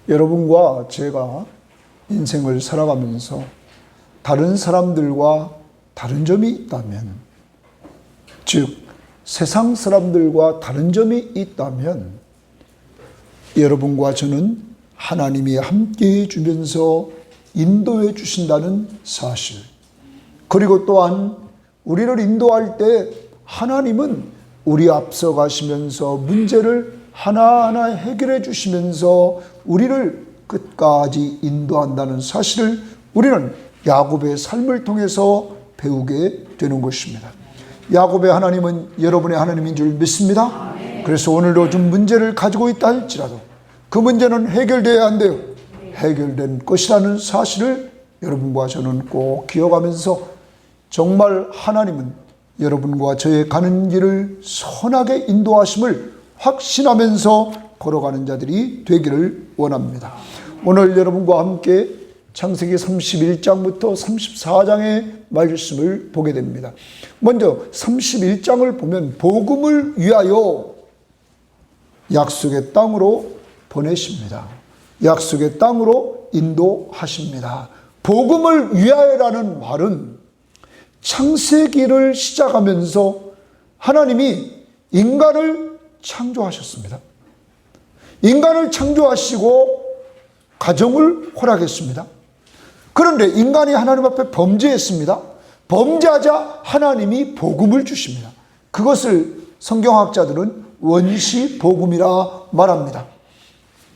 여러분과 제가 인생을 살아가면서 다른 사람들과 다른 점이 있다면, 즉 세상 사람들과 다른 점이 있다면 여러분과 저는 하나님이 함께해 주면서 인도해 주신다는 사실, 그리고 또한 우리를 인도할 때 하나님은 우리 앞서 가시면서 문제를 하나하나 해결해 주시면서 우리를 끝까지 인도한다는 사실을 우리는 야곱의 삶을 통해서 배우게 되는 것입니다. 야곱의 하나님은 여러분의 하나님인 줄 믿습니다. 그래서 오늘도 좀 문제를 가지고 있다 할지라도 그 문제는 해결되어야 한대요. 해결된 것이라는 사실을 여러분과 저는 꼭 기억하면서 정말 하나님은 여러분과 저의 가는 길을 선하게 인도하심을 확신하면서 걸어가는 자들이 되기를 원합니다. 오늘 여러분과 함께 창세기 31장부터 34장의 말씀을 보게 됩니다. 먼저 31장을 보면 복음을 위하여 약속의 땅으로 보내십니다. 약속의 땅으로 인도하십니다. 복음을 위하여라는 말은 창세기를 시작하면서 하나님이 인간을 창조하셨습니다. 인간을 창조하시고 가정을 허락했습니다. 그런데 인간이 하나님 앞에 범죄했습니다. 범죄하자 하나님이 복음을 주십니다. 그것을 성경학자들은 원시복음이라 말합니다.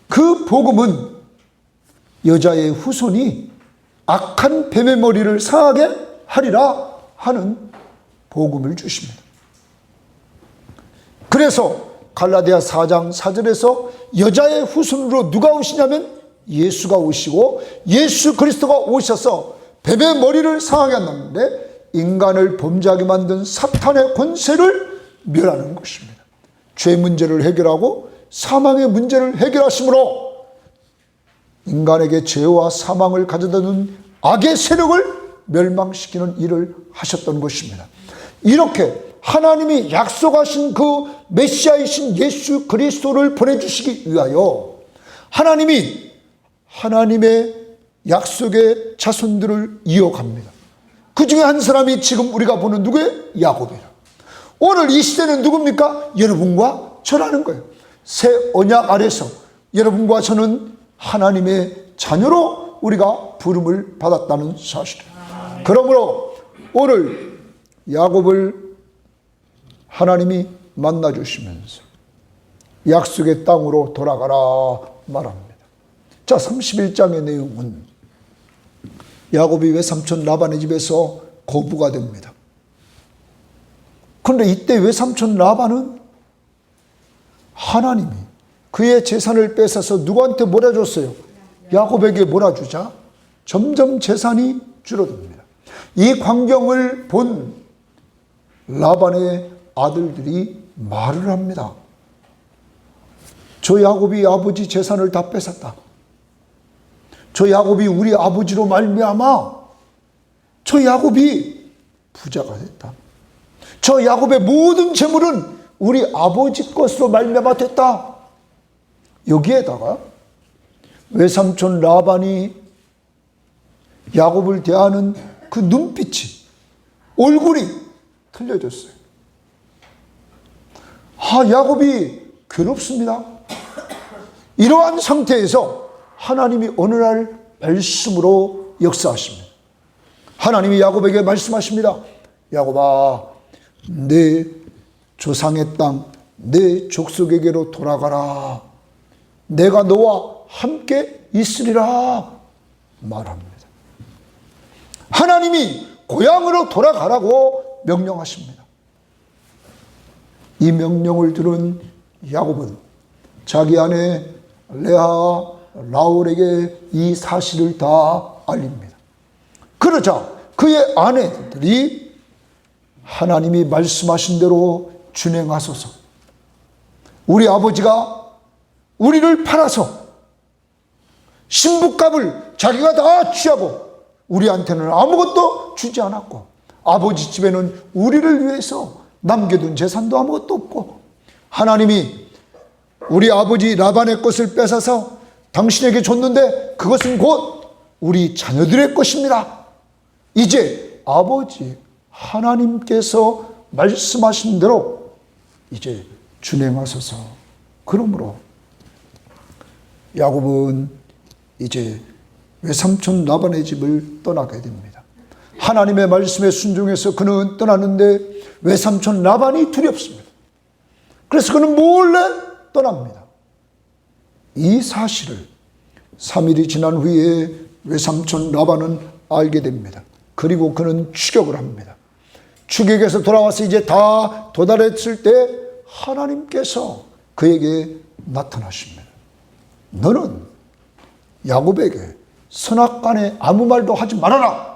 그 복음은 여자의 후손이 악한 뱀의 머리를 상하게 하리라 하는 복음을 주십니다. 그래서 갈라디아 4장 4절에서 여자의 후손으로 누가 오시냐면 예수가 오시고 예수 그리스도가 오셔서 뱀의 머리를 상하게 한다는데 인간을 범죄하게 만든 사탄의 권세를 멸하는 것입니다. 죄 문제를 해결하고 사망의 문제를 해결하심으로 인간에게 죄와 사망을 가져다는 악의 세력을 멸망시키는 일을 하셨던 것입니다. 이렇게 하나님이 약속하신 그 메시아이신 예수 그리스도를 보내주시기 위하여 하나님이 하나님의 약속의 자손들을 이어갑니다. 그 중에 한 사람이 지금 우리가 보는 누구예요? 야곱이라. 오늘 이 시대는 누굽니까? 여러분과 저라는 거예요. 새 언약 아래서 여러분과 저는 하나님의 자녀로 우리가 부름을 받았다는 사실이에요. 그러므로 오늘 야곱을 하나님이 만나주시면서 약속의 땅으로 돌아가라 말합니다. 자, 31장의 내용은 야곱이 외삼촌 라반의 집에서 거부가 됩니다. 그런데 이때 외삼촌 라반은 하나님이 그의 재산을 뺏어서 누구한테 몰아줬어요? 야곱에게 몰아주자 점점 재산이 줄어듭니다. 이 광경을 본 라반의 아들들이 말을 합니다. 저 야곱이 아버지 재산을 다 뺏었다. 저 야곱이 우리 아버지로 말미암아 저 야곱이 부자가 됐다. 저 야곱의 모든 재물은 우리 아버지 것으로 말미암아 됐다. 여기에다가 외삼촌 라반이 야곱을 대하는 그 눈빛이, 얼굴이 틀려졌어요. 야곱이 괴롭습니다. 이러한 상태에서 하나님이 어느 날 말씀으로 역사하십니다. 하나님이 야곱에게 말씀하십니다. 야곱아, 내 조상의 땅, 내 족속에게로 돌아가라. 내가 너와 함께 있으리라 말합니다. 하나님이 고향으로 돌아가라고 명령하십니다. 이 명령을 들은 야곱은 자기 아내 레아, 라헬에게 이 사실을 다 알립니다. 그러자 그의 아내들이 하나님이 말씀하신 대로 준행하소서. 우리 아버지가 우리를 팔아서 신부값을 자기가 다 취하고 우리한테는 아무것도 주지 않았고 아버지 집에는 우리를 위해서 남겨둔 재산도 아무것도 없고 하나님이 우리 아버지 라반의 것을 뺏어서 당신에게 줬는데 그것은 곧 우리 자녀들의 것입니다. 이제 아버지 하나님께서 말씀하신 대로 이제 준행하소서. 그러므로 야곱은 이제 외삼촌 라반의 집을 떠나게 됩니다. 하나님의 말씀에 순종해서 그는 떠났는데 외삼촌 라반이 두렵습니다. 그래서 그는 몰래 떠납니다. 이 사실을 3일이 지난 후에 외삼촌 라반은 알게 됩니다. 그리고 그는 추격을 합니다. 추격에서 돌아와서 이제 다 도달했을 때 하나님께서 그에게 나타나십니다. 너는 야곱에게 선악간에 아무 말도 하지 말아라.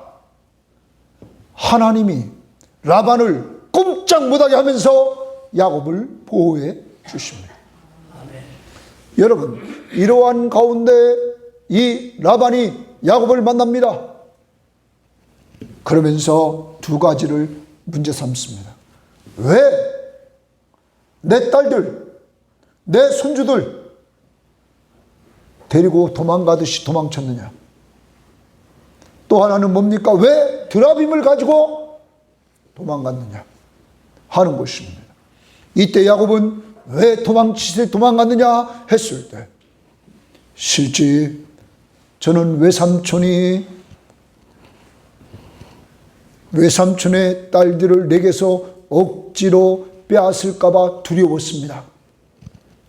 하나님이 라반을 꼼짝 못하게 하면서 야곱을 보호해 주십니다. 아멘. 여러분, 이러한 가운데 이 라반이 야곱을 만납니다. 그러면서 두 가지를 문제 삼습니다. 왜 내 딸들, 내 손주들 데리고 도망가듯이 도망쳤느냐? 또 하나는 뭡니까? 왜 드라빔을 가지고 도망갔느냐 하는 것입니다. 이때 야곱은 왜 도망갔느냐 했을 때 실제 저는 외삼촌의 딸들을 내게서 억지로 빼앗을까 봐 두려웠습니다.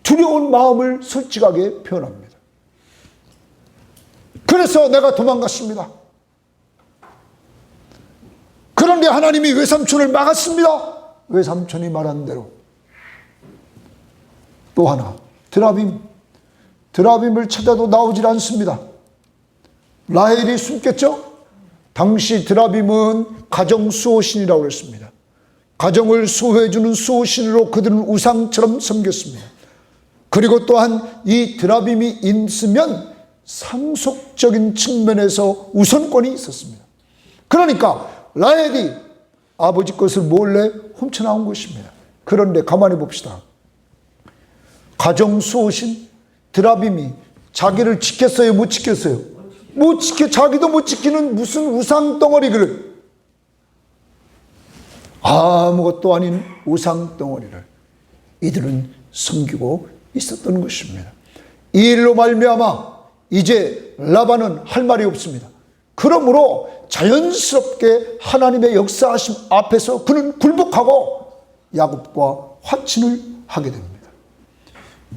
두려운 마음을 솔직하게 표현합니다. 그래서 내가 도망갔습니다. 그런데 하나님이 외삼촌을 막았습니다. 외삼촌이 말한 대로. 또 하나, 드라빔을 찾아도 나오질 않습니다. 라헬이 숨겼죠? 당시 드라빔은 가정 수호신이라고 했습니다. 가정을 수호해주는 수호신으로 그들은 우상처럼 섬겼습니다. 그리고 또한 이 드라빔이 있으면 상속적인 측면에서 우선권이 있었습니다. 그러니까 라헬이 아버지 것을 몰래 훔쳐나온 것입니다. 그런데 가만히 봅시다. 가정 수호신 드라빔이 자기를 지켰어요? 못 지켰어요? 못 지켜. 자기도 못 지키는 무슨 우상 덩어리를, 아무것도 아닌 우상 덩어리를 이들은 섬기고 있었던 것입니다. 이 일로 말미암아 이제 라반은 할 말이 없습니다. 그러므로 자연스럽게 하나님의 역사하심 앞에서 그는 굴복하고 야곱과 화친을 하게 됩니다.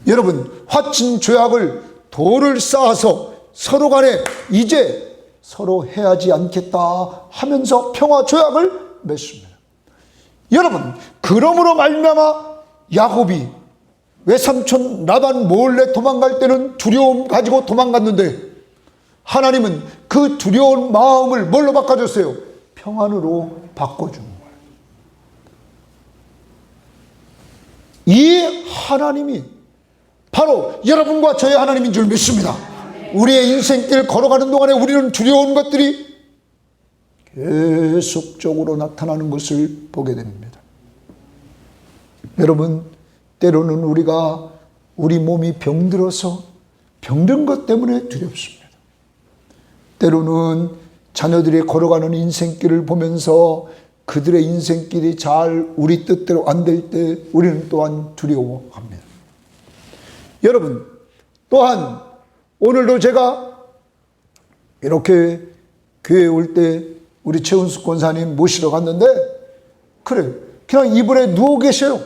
여러분, 화친 조약을 돌을 쌓아서 서로 간에 이제 서로 해하지 않겠다 하면서 평화 조약을 맺습니다. 여러분, 그러므로 말미암아 야곱이 외삼촌 라반 몰래 도망갈 때는 두려움 가지고 도망갔는데 하나님은 그 두려운 마음을 뭘로 바꿔줬어요? 평안으로 바꿔준 거예요. 이 하나님이 바로 여러분과 저의 하나님인 줄 믿습니다. 우리의 인생길 걸어가는 동안에 우리는 두려운 것들이 계속적으로 나타나는 것을 보게 됩니다. 여러분, 때로는 우리가 우리 몸이 병들어서 병든 것 때문에 두렵습니다. 때로는 자녀들이 걸어가는 인생길을 보면서 그들의 인생길이 잘 우리 뜻대로 안 될 때 우리는 또한 두려워합니다. 여러분, 또한 오늘도 제가 이렇게 교회에 올 때 우리 최은숙 권사님 모시러 갔는데 그래, 그냥 이불에 누워 계셔요.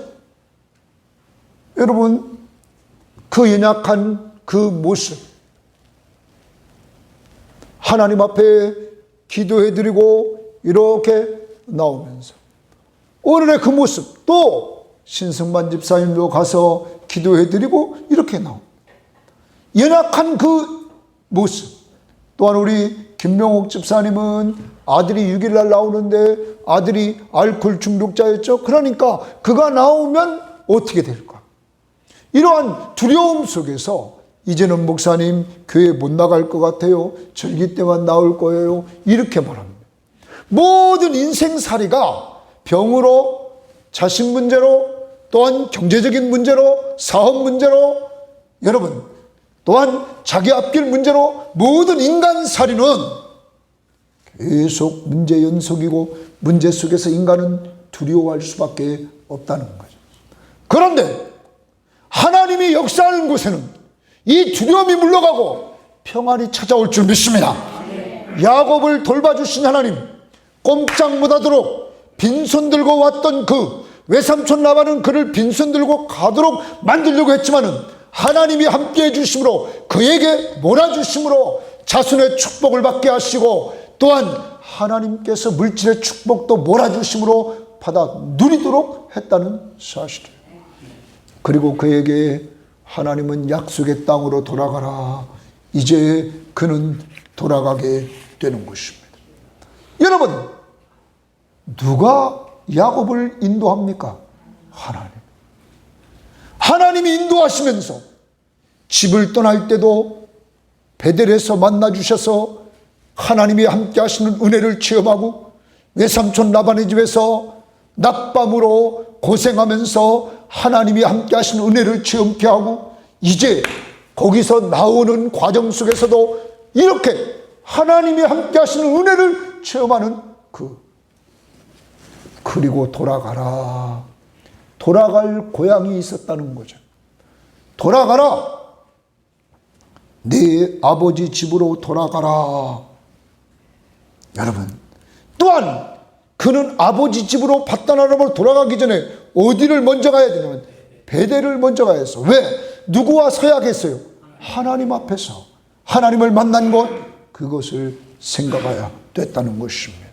여러분, 그 연약한 그 모습, 하나님 앞에 기도해드리고 이렇게 나오면서 오늘의 그 모습, 또 신승만 집사님도 가서 기도해드리고 이렇게 나옵니다. 연약한 그 모습. 또한 우리 김명옥 집사님은 아들이 6일날 나오는데 아들이 알코올 중독자였죠. 그러니까 그가 나오면 어떻게 될까? 이러한 두려움 속에서 이제는 목사님 교회 못 나갈 것 같아요. 절기 때만 나올 거예요. 이렇게 말합니다. 모든 인생살이가 병으로, 자식 문제로, 또한 경제적인 문제로, 사업 문제로, 여러분 또한 자기 앞길 문제로 모든 인간살이는 계속 문제 연속이고 문제 속에서 인간은 두려워할 수밖에 없다는 거죠. 그런데 하나님이 역사하는 곳에는 이 두려움이 물러가고 평안이 찾아올 줄 믿습니다. 야곱을 돌봐주신 하나님, 꼼짝 못하도록 빈손 들고 왔던 그 외삼촌 라반은 그를 빈손 들고 가도록 만들려고 했지만은 하나님이 함께해 주심으로, 그에게 몰아주심으로 자손의 축복을 받게 하시고, 또한 하나님께서 물질의 축복도 몰아주심으로 받아 누리도록 했다는 사실이에요. 그리고 그에게 하나님은 약속의 땅으로 돌아가라. 이제 그는 돌아가게 되는 것입니다. 여러분, 누가 야곱을 인도합니까? 하나님. 하나님이 인도하시면서 집을 떠날 때도 베델에서 만나주셔서 하나님이 함께 하시는 은혜를 체험하고, 외삼촌 라반의 집에서 낮밤으로 고생하면서 하나님이 함께 하시는 은혜를 체험케 하고, 이제 거기서 나오는 과정 속에서도 이렇게 하나님이 함께 하시는 은혜를 체험하는 그리고 돌아가라. 돌아갈 고향이 있었다는 거죠. 돌아가라. 네 아버지 집으로 돌아가라. 여러분, 또한 그는 아버지 집으로 밧단-아람으로 돌아가기 전에 어디를 먼저 가야 되냐면 베델을 먼저 가야 했어. 왜? 누구와 서약했어요? 하나님 앞에서 하나님을 만난 것, 그것을 생각해야 됐다는 것입니다.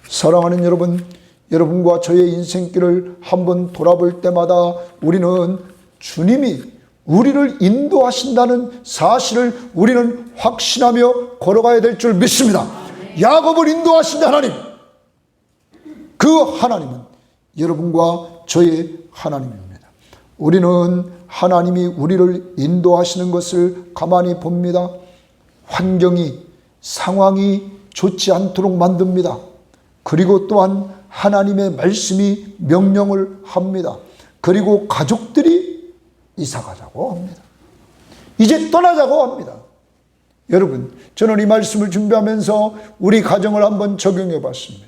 사랑하는 여러분, 여러분과 저의 인생길을 한번 돌아볼 때마다 우리는 주님이 우리를 인도하신다는 사실을 우리는 확신하며 걸어가야 될 줄 믿습니다. 야곱을 인도하신 하나님, 그 하나님은 여러분과 저의 하나님입니다. 우리는 하나님이 우리를 인도하시는 것을 가만히 봅니다. 환경이, 상황이 좋지 않도록 만듭니다. 그리고 또한 하나님의 말씀이 명령을 합니다. 그리고 가족들이 이사 가자고 합니다. 이제 떠나자고 합니다. 여러분, 저는 이 말씀을 준비하면서 우리 가정을 한번 적용해 봤습니다.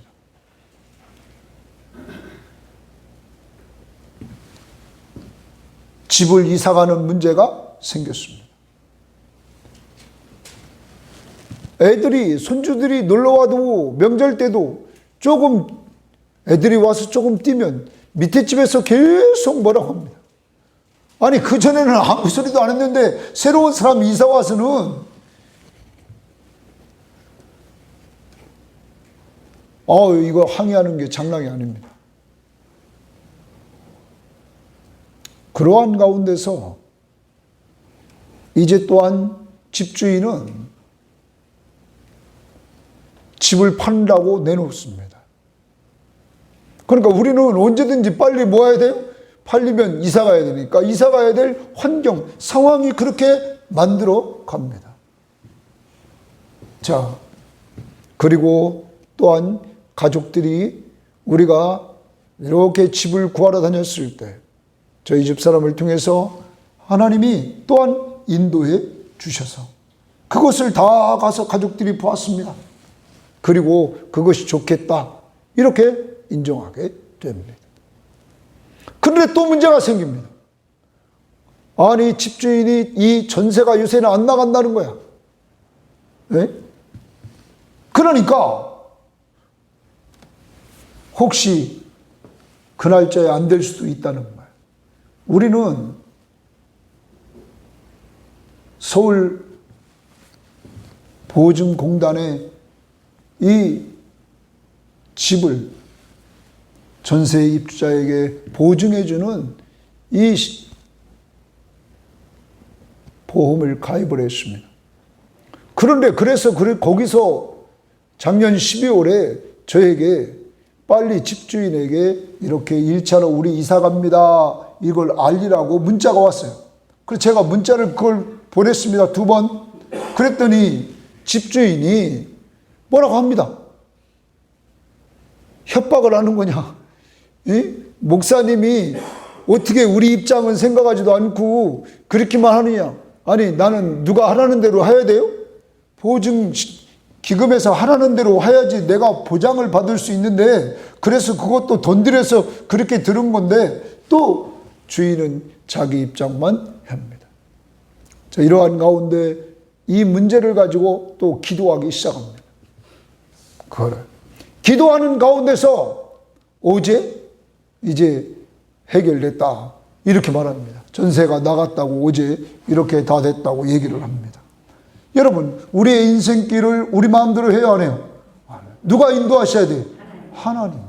집을 이사 가는 문제가 생겼습니다. 애들이, 손주들이 놀러와도 명절 때도 조금 애들이 와서 조금 뛰면 밑에 집에서 계속 뭐라고 합니다. 아니, 그전에는 아무 소리도 안 했는데 새로운 사람이 이사 와서는 이거 항의하는 게 장난이 아닙니다. 그러한 가운데서 이제 또한 집주인은 집을 판다고 내놓습니다. 그러니까 우리는 언제든지 빨리 뭐 해야 돼요? 팔리면 이사 가야 되니까 이사 가야 될 환경, 상황이 그렇게 만들어 갑니다. 자, 그리고 또한 가족들이 우리가 이렇게 집을 구하러 다녔을 때 저희 집사람을 통해서 하나님이 또한 인도해 주셔서 그것을 다 가서 가족들이 보았습니다. 그리고 그것이 좋겠다, 이렇게 인정하게 됩니다. 그런데 또 문제가 생깁니다. 아니, 집주인이 이 전세가 요새는 안 나간다는 거야. 네? 그러니까 혹시 그 날짜에 안 될 수도 있다는 거예요. 우리는 서울 보증공단에 이 집을 전세 입주자에게 보증해주는 이 보험을 가입을 했습니다. 그런데 그래서 거기서 작년 12월에 저에게 빨리 집주인에게 이렇게 1차로 우리 이사 갑니다, 이걸 알리라고 문자가 왔어요. 그래서 제가 문자를 그걸 보냈습니다. 2번. 그랬더니 집주인이 뭐라고 합니다. 협박을 하는 거냐. 목사님이 어떻게 우리 입장은 생각하지도 않고 그렇게만 하느냐. 아니 나는 누가 하라는 대로 해야 돼요? 보증기금에서 하라는 대로 해야지 내가 보장을 받을 수 있는데, 그래서 그것도 돈 들여서 그렇게 들은 건데 또 주인은 자기 입장만 합니다. 자, 이러한 가운데 이 문제를 가지고 또 기도하기 시작합니다. 그래. 기도하는 가운데서 어제 이제 해결됐다 이렇게 말합니다. 전세가 나갔다고 어제 이렇게 다 됐다고 얘기를 합니다. 여러분, 우리의 인생길을 우리 마음대로 해야 하네요. 누가 인도하셔야 돼요? 하나님이.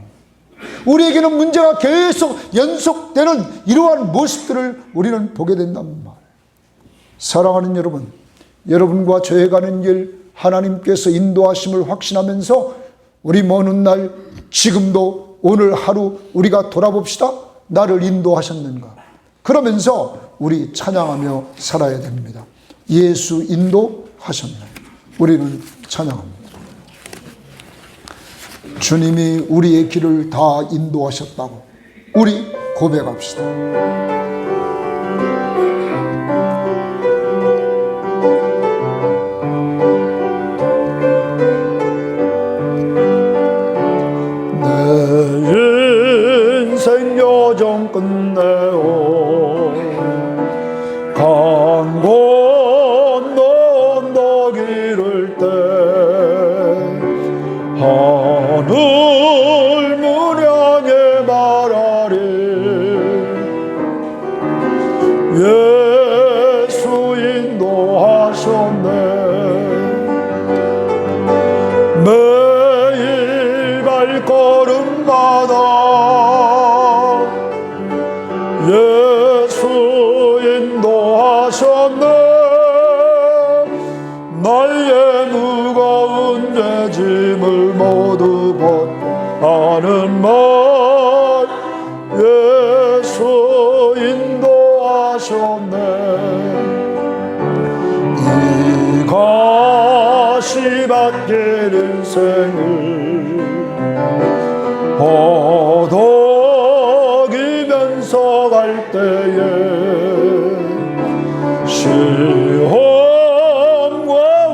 우리에게는 문제가 계속 연속되는 이러한 모습들을 우리는 보게 된단 말이에요. 사랑하는 여러분, 여러분과 저에 가는 길 하나님께서 인도하심을 확신하면서 우리 먼 훗날 지금도 오늘 하루 우리가 돌아봅시다. 나를 인도하셨는가? 그러면서 우리 찬양하며 살아야 됩니다. 예수 인도하셨네. 우리는 찬양합니다. 주님이 우리의 길을 다 인도하셨다고 우리 고백합시다. 여정 끝내오 강 건너 언덕 이를 때 하늘 문양에 말하리 예수 인도하셨네 매일 발걸음마다 예수 인도하셨네 나의 무거운 죄짐을 모두 벗하는 말 예수 인도하셨네 이 가시밭길 인생을 허덕이면서 갈 때에 시험과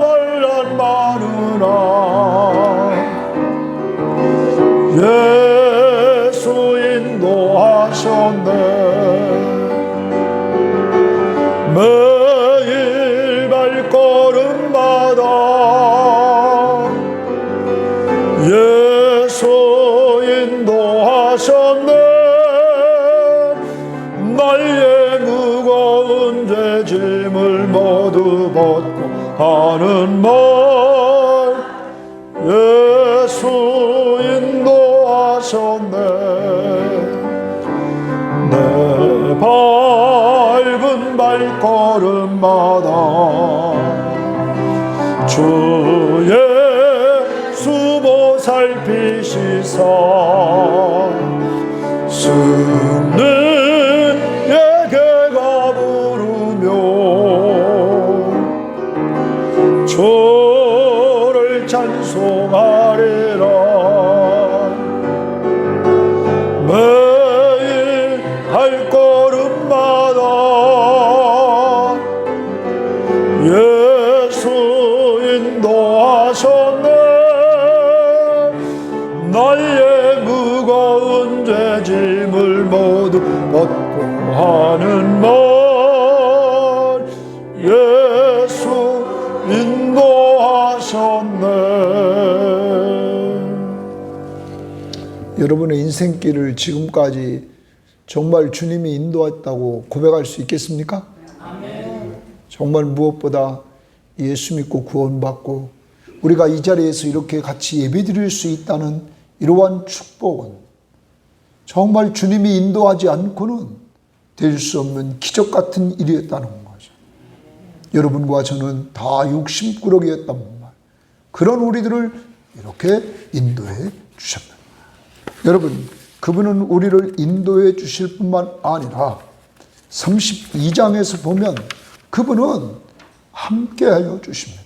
환난 많으나 예수 인도하셨네 매일 발걸음마다 예수 인도하셨네 나의 무거운 죄짐을 모두 벗고 하는 말 예수 인도하셨네 내 밟은 발걸음마다 주의 수보 살피시사 승리에게가 부르며 주를 찬송하리라 매일 발걸음마다 예수 인도하셨네 나의 무거운 죄짐을 모두 벗고 하는 말 예수 인도하셨네. 여러분의 인생길을 지금까지 정말 주님이 인도했다고 고백할 수 있겠습니까? 정말 무엇보다 예수 믿고 구원받고 우리가 이 자리에서 이렇게 같이 예배드릴 수 있다는 이러한 축복은 정말 주님이 인도하지 않고는 될 수 없는 기적 같은 일이었다는 거죠. 여러분과 저는 다 욕심꾸러기였단 말. 그런 우리들을 이렇게 인도해 주셨다. 여러분, 그분은 우리를 인도해 주실 뿐만 아니라 32장에서 보면 그분은 함께하여 주십니다.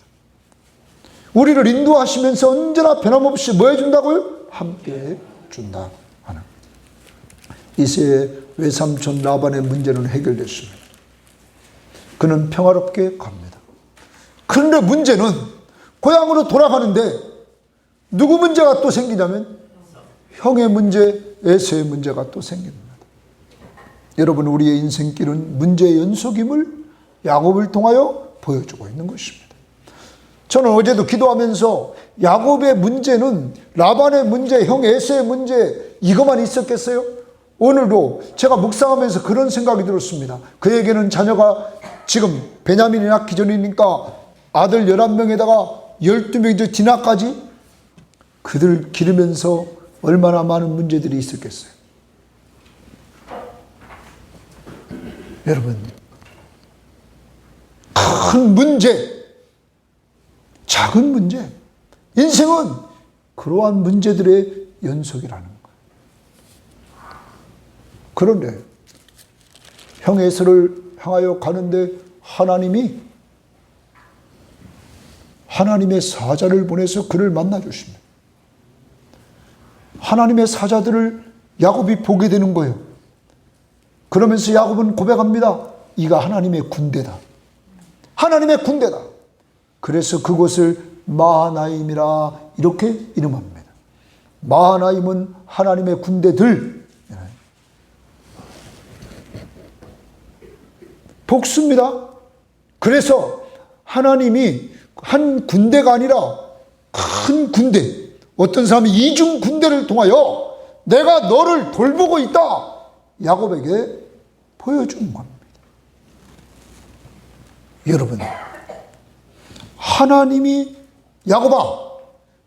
우리를 인도하시면서 언제나 변함없이 뭐 해준다고요? 함께해 준다 하는. 이새의 외삼촌 라반의 문제는 해결됐습니다. 그는 평화롭게 갑니다. 그런데 문제는 고향으로 돌아가는데 누구 문제가 또 생기냐면 형의 문제, 에서의 문제가 또 생깁니다. 여러분, 우리의 인생길은 문제의 연속임을 야곱을 통하여 보여주고 있는 것입니다. 저는 어제도 기도하면서 야곱의 문제는 라반의 문제, 형 에서의 문제 이것만 있었겠어요? 오늘도 제가 묵상하면서 그런 생각이 들었습니다. 그에게는 자녀가 지금 베냐민이 낳기 전이니까 아들 11명에다가 12명이 디나까지 그들 기르면서 얼마나 많은 문제들이 있었겠어요. 여러분, 큰 문제, 작은 문제, 인생은 그러한 문제들의 연속이라는 거예요. 그런데 형 에서를 향하여 가는데 하나님의 사자를 보내서 그를 만나 주십니다. 하나님의 사자들을 야곱이 보게 되는 거예요. 그러면서 야곱은 고백합니다. 이가 하나님의 군대다. 하나님의 군대다. 그래서 그곳을 마하나임이라 이렇게 이름합니다. 마하나임은 하나님의 군대들, 복수입니다. 그래서 하나님이 한 군대가 아니라 큰 군대, 어떤 사람이 이중 군대를 통하여 내가 너를 돌보고 있다, 야곱에게 보여주는 겁니다. 여러분, 하나님이 야곱아,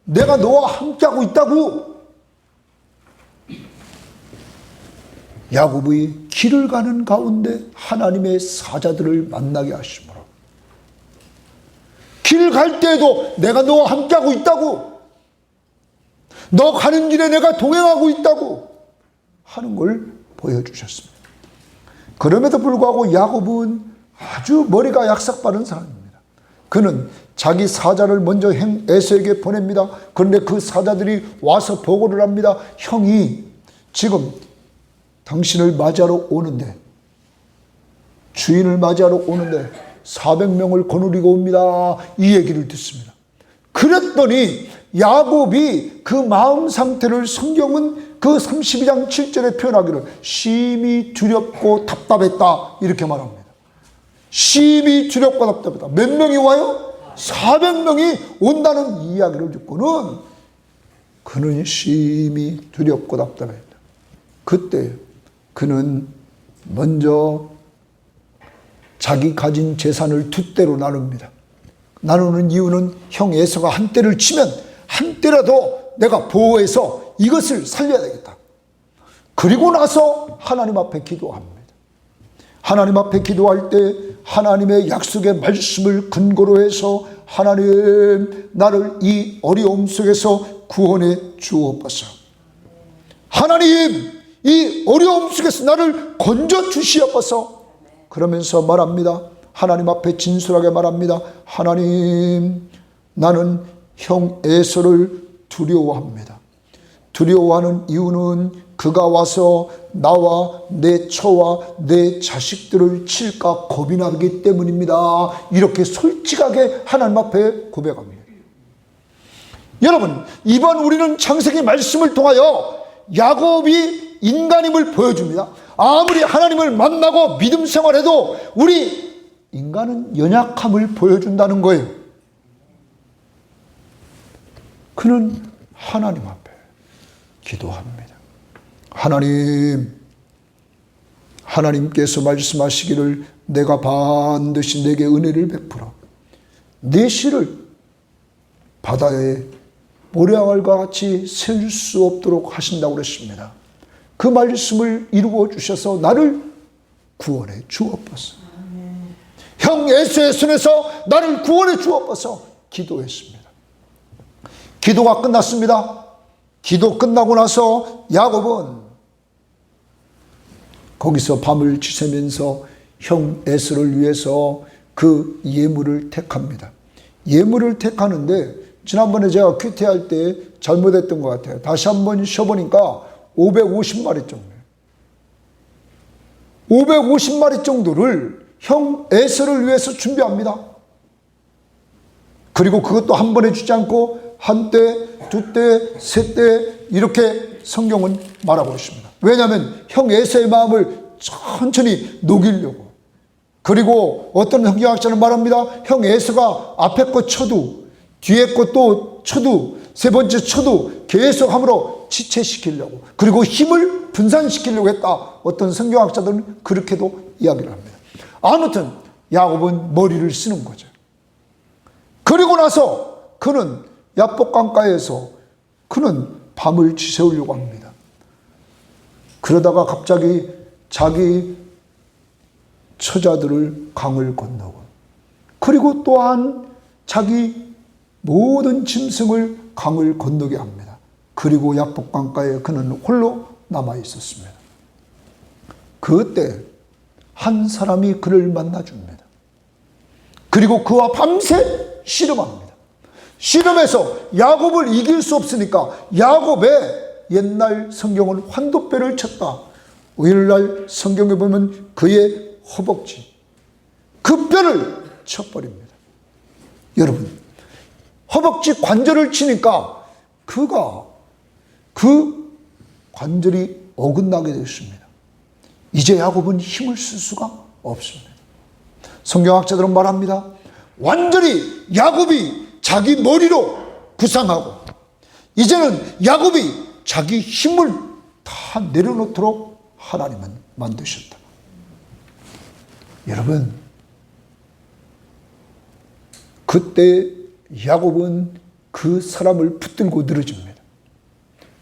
내가 너와 함께하고 있다고. 야곱의 길을 가는 가운데 하나님의 사자들을 만나게 하시므로 길 갈 때에도 내가 너와 함께하고 있다고, 너 가는 길에 내가 동행하고 있다고 하는 걸 보여주셨습니다. 그럼에도 불구하고 야곱은 아주 머리가 약삭빠른 사람입니다. 그는 자기 사자를 먼저 형 에서에게 보냅니다. 그런데 그 사자들이 와서 보고를 합니다. 형이 지금 당신을 맞이하러 오는데, 주인을 맞이하러 오는데 400명을 거느리고 옵니다. 이 얘기를 듣습니다. 그랬더니 야곱이 그 마음 상태를 성경은 그 32장 7절에 표현하기를 심히 두렵고 답답했다 이렇게 말합니다. 심히 두렵고 답답했다. 몇 명이 와요? 400명이 온다는 이야기를 듣고는 그는 심히 두렵고 답답했다. 그때 그는 먼저 자기 가진 재산을 두 대로 나눕니다. 나누는 이유는 형 에서가 한 대를 치면 한 대라도 내가 보호해서 이것을 살려야 되겠다. 그리고 나서 하나님 앞에 기도합니다. 하나님 앞에 기도할 때 하나님의 약속의 말씀을 근거로 해서 하나님, 나를 이 어려움 속에서 구원해 주옵소서. 하나님, 이 어려움 속에서 나를 건져 주시옵소서. 그러면서 말합니다. 하나님 앞에 진솔하게 말합니다. 하나님, 나는 형 에서를 두려워합니다. 두려워하는 이유는 그가 와서 나와 내 처와 내 자식들을 칠까 겁이 나기 때문입니다. 이렇게 솔직하게 하나님 앞에 고백합니다. 여러분, 이번 우리는 창세기 말씀을 통하여 야곱이 인간임을 보여줍니다. 아무리 하나님을 만나고 믿음 생활해도 우리 인간은 연약함을 보여준다는 거예요. 그는 하나님 앞에 기도합니다. 하나님께서 말씀하시기를 내가 반드시 내게 은혜를 베풀어 네 씨를 바다에 모래알과 같이 셀 수 없도록 하신다고 그랬습니다. 그 말씀을 이루어 주셔서 나를 구원해 주옵소서. 형 에서의 손에서 나를 구원해 주옵소서 기도했습니다. 기도가 끝났습니다. 기도 끝나고 나서 야곱은 거기서 밤을 지새면서 형 에서를 위해서 그 예물을 택합니다. 예물을 택하는데 지난번에 제가 큐티할 때 잘못했던 것 같아요. 다시 한번 쉬어보니까 550마리 정도. 550마리 정도를 형 에서를 위해서 준비합니다. 그리고 그것도 한 번에 주지 않고 한 때, 두 때, 세 때 이렇게 성경은 말하고 있습니다. 왜냐하면 형 에서의 마음을 천천히 녹이려고. 그리고 어떤 성경학자는 말합니다. 형 에서가 앞에 거 쳐도 뒤에 것도 쳐도 세 번째 쳐도 계속 함으로 지체시키려고, 그리고 힘을 분산시키려고 했다. 어떤 성경학자들은 그렇게도 이야기를 합니다. 아무튼 야곱은 머리를 쓰는 거죠. 그리고 나서 그는 야복 강가에서 그는 밤을 지새우려고 합니다. 그러다가 갑자기 자기 처자들을 강을 건너고, 그리고 또한 자기 모든 짐승을 강을 건너게 합니다. 그리고 야복 강가에 그는 홀로 남아 있었습니다. 그때 한 사람이 그를 만나줍니다. 그리고 그와 밤새 씨름합니다. 씨름해서 야곱을 이길 수 없으니까 야곱의 옛날 성경은 환도뼈를 쳤다. 오늘날 성경에 보면 그의 허벅지, 그 뼈를 쳐버립니다. 여러분, 허벅지 관절을 치니까 그가 그 관절이 어긋나게 됐습니다. 이제 야곱은 힘을 쓸 수가 없습니다. 성경학자들은 말합니다. 완전히 야곱이 자기 머리로 부상하고, 이제는 야곱이 자기 힘을 다 내려놓도록 하나님은 만드셨다. 여러분, 그때 야곱은 그 사람을 붙들고 늘어집니다.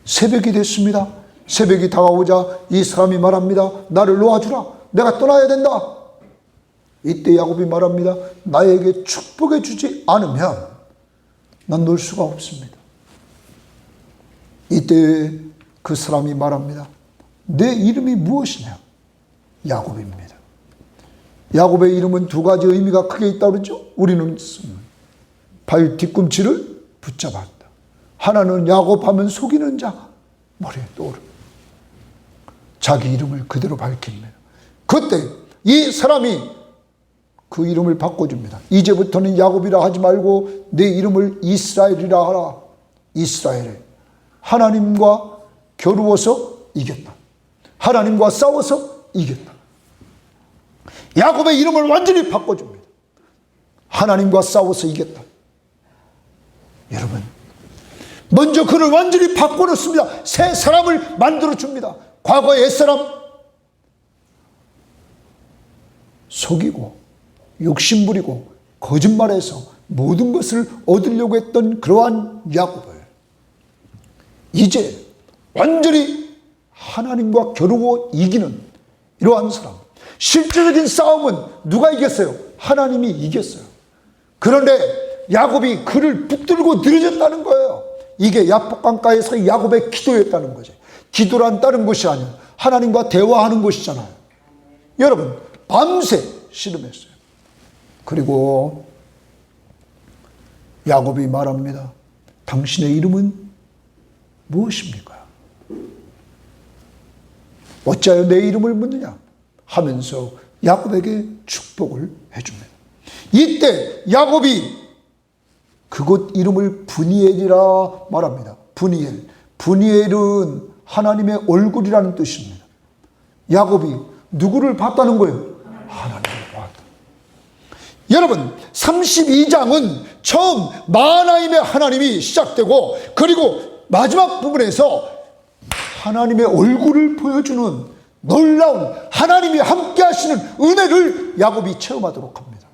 새벽이 됐습니다. 새벽이 다가오자 이 사람이 말합니다. 나를 놓아주라. 내가 떠나야 된다. 이때 야곱이 말합니다. 나에게 축복해 주지 않으면 난 놀 수가 없습니다. 이때 그 사람이 말합니다. 내 이름이 무엇이냐? 야곱입니다. 야곱의 이름은 두 가지 의미가 크게 있다고 그러죠. 우리는 발 뒤꿈치를 붙잡았다. 하나는 야곱하면 속이는 자가 머리에 떠오릅니다. 자기 이름을 그대로 밝힙니다. 그때 이 사람이 그 이름을 바꿔줍니다. 이제부터는 야곱이라 하지 말고 내 이름을 이스라엘이라 하라. 이스라엘에 하나님과 겨루어서 이겼다. 하나님과 싸워서 이겼다. 야곱의 이름을 완전히 바꿔줍니다. 하나님과 싸워서 이겼다. 여러분, 먼저 그를 완전히 바꿔놓습니다. 새 사람을 만들어줍니다. 과거의 옛사람, 속이고 욕심부리고 거짓말해서 모든 것을 얻으려고 했던 그러한 야곱을 이제 완전히 하나님과 겨루고 이기는 이러한 사람. 실제적인 싸움은 누가 이겼어요? 하나님이 이겼어요. 그런데 야곱이 그를 붙들고 늘어졌다는 거예요. 이게 야복강가에서 야곱의 기도였다는 거죠. 기도란 다른 것이 아니라 하나님과 대화하는 것이잖아요. 여러분, 밤새 씨름했어요. 그리고 야곱이 말합니다. 당신의 이름은 무엇입니까? 어찌하여 내 이름을 묻느냐? 하면서 야곱에게 축복을 해줍니다. 이때 야곱이 그곳 이름을 브니엘이라 말합니다. 브니엘. 브니엘은 하나님의 얼굴이라는 뜻입니다. 야곱이 누구를 봤다는 거예요? 하나님을 봤다. 여러분, 32장은 처음 마하나임의 하나님이 시작되고, 그리고 마지막 부분에서 하나님의 얼굴을 보여주는 놀라운 하나님이 함께 하시는 은혜를 야곱이 체험하도록 합니다.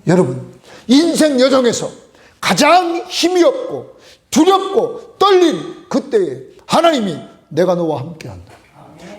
여러분, 인생 여정에서 가장 힘이 없고 두렵고 떨린 그때에 하나님이 내가 너와 함께한다.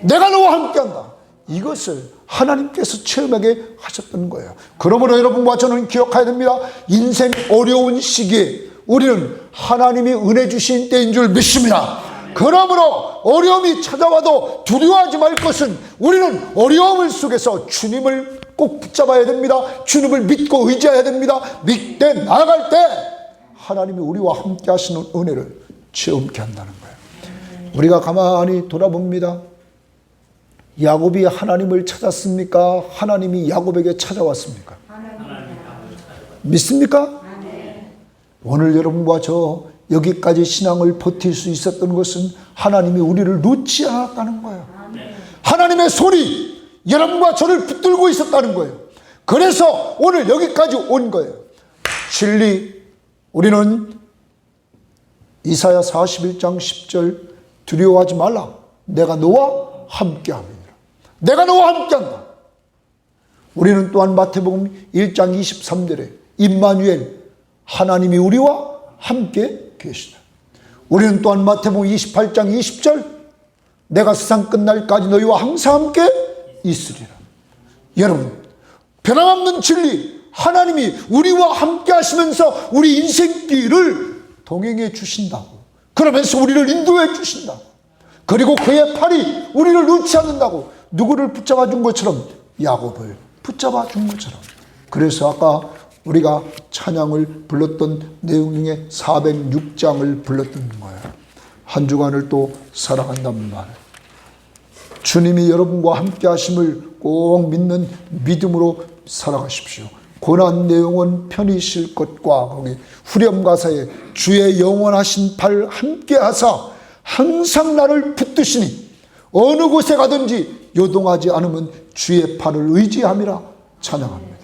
내가 너와 함께한다. 이것을 하나님께서 체험하게 하셨던 거예요. 그러므로 여러분과 저는 기억해야 됩니다. 인생 어려운 시기에 우리는 하나님이 은혜 주신 때인 줄 믿습니다. 그러므로 어려움이 찾아와도 두려워하지 말 것은, 우리는 어려움을 속에서 주님을 꼭 붙잡아야 됩니다. 주님을 믿고 의지해야 됩니다. 믿되 나아갈 때 하나님이 우리와 함께 하시는 은혜를 체험케 한다는 거예요. 우리가 가만히 돌아봅니다. 야곱이 하나님을 찾았습니까? 하나님이 야곱에게 찾아왔습니까? 믿습니까? 오늘 여러분과 저 여기까지 신앙을 버틸 수 있었던 것은 하나님이 우리를 놓지 않았다는 거예요. 하나님의 손이 여러분과 저를 붙들고 있었다는 거예요. 그래서 오늘 여기까지 온 거예요. 진리, 우리는 이사야 41장 10절 두려워하지 말라. 내가 너와 함께함이니라. 내가 너와 함께한다. 우리는 또한 마태복음 1장 23절에 임마누엘, 하나님이 우리와 함께 계시다. 우리는 또한 마태복음 28장 20절 내가 세상 끝날까지 너희와 항상 함께 있으리라. 여러분, 변함없는 진리, 하나님이 우리와 함께 하시면서 우리 인생길을 동행해 주신다고. 그러면서 우리를 인도해 주신다고. 그리고 그의 팔이 우리를 놓지 않는다고. 누구를 붙잡아 준 것처럼? 야곱을 붙잡아 준 것처럼. 그래서 아까 우리가 찬양을 불렀던 내용 중에 406장을 불렀던 거예요. 한 주간을 또 살아간다는 말. 주님이 여러분과 함께 하심을 꼭 믿는 믿음으로 살아가십시오. 고난 내용은 편히 쉴 것과 거기 후렴 가사에 주의 영원하신 팔 함께 하사 항상 나를 붙드시니 어느 곳에 가든지 요동하지 않으면 주의 팔을 의지함이라 찬양합니다.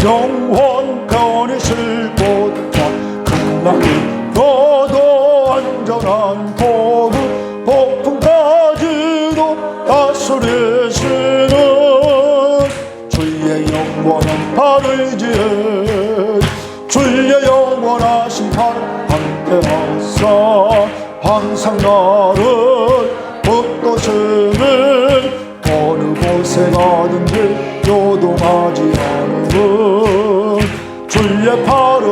영원편히 쉴 곳과 극락이 너도 안전한 복음 폭풍까지도 다스리시는 주의 영원한 팔을 지혜 주의 영원하신 팔 함께하사 항상 나를 붙드시는 어느 곳에 가든지 요동하지 않으면 주의 팔을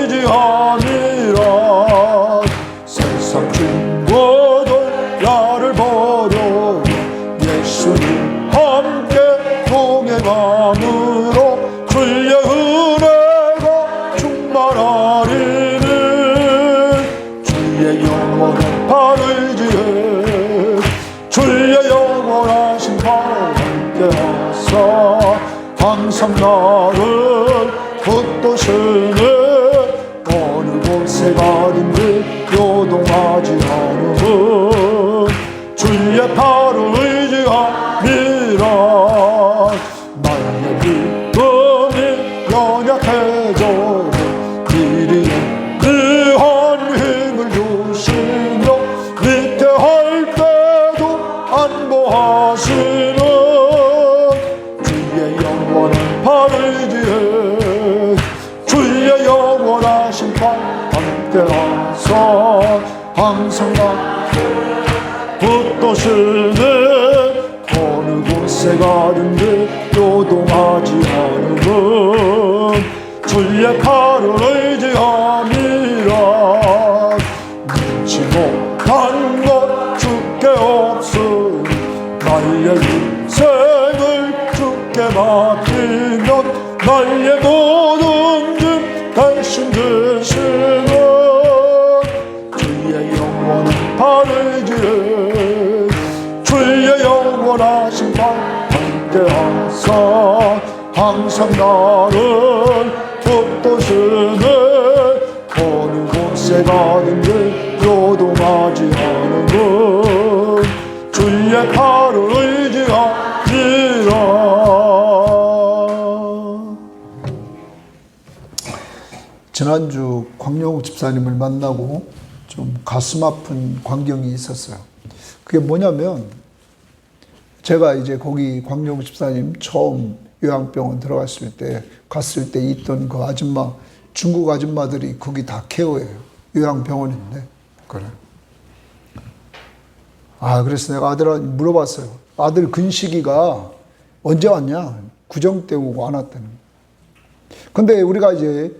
의지함이라. 세상 친구들 나를 버려 예수님 함께 동행함으로 주의 은혜가 충만하리니 주의 영원한 팔을 지혜 주의 영원하신 팔 함께하사 항상 나를 붙드시네 어느 곳에 가든지 요동하지 않으면 주의 팔을 의지함이라. 나의 믿음이 연약해져 미리 귀한 힘을 주시며 위태할 때도 안보하시는 주의 영원한 팔을 지혜 주의 영원하신 팔 함께하사 항상 나를 붙드시네 어느 곳에 가든지 요동하지 않으면 주의 팔을 의지함이라. 믿지 못한 것 주께 없으니 나의 인생을 주께 맡기면 나의 모든 짐 대신 되시는 주의 영원한 팔을 지혜 주의 영원하신 팔 함께하사 항상 나를 붙드시네 어느 곳에 가든지 요동하지 않으면 주의 팔을 의지하리라. 지난주 광영욱 집사님을 만나고 좀 가슴 아픈 광경이 있었어요. 그게 뭐냐면 제가 이제 거기 광영욱 집사님 처음 요양병원 들어갔을 때 갔을 때 있던 그 아줌마, 중국 아줌마들이 거기 다 케어해요. 요양병원인데. 그래. 그래서 내가 아들한테 물어봤어요. 아들 근식이가 언제 왔냐? 구정 때 오고 안 왔다는 거예요. 근데 우리가 이제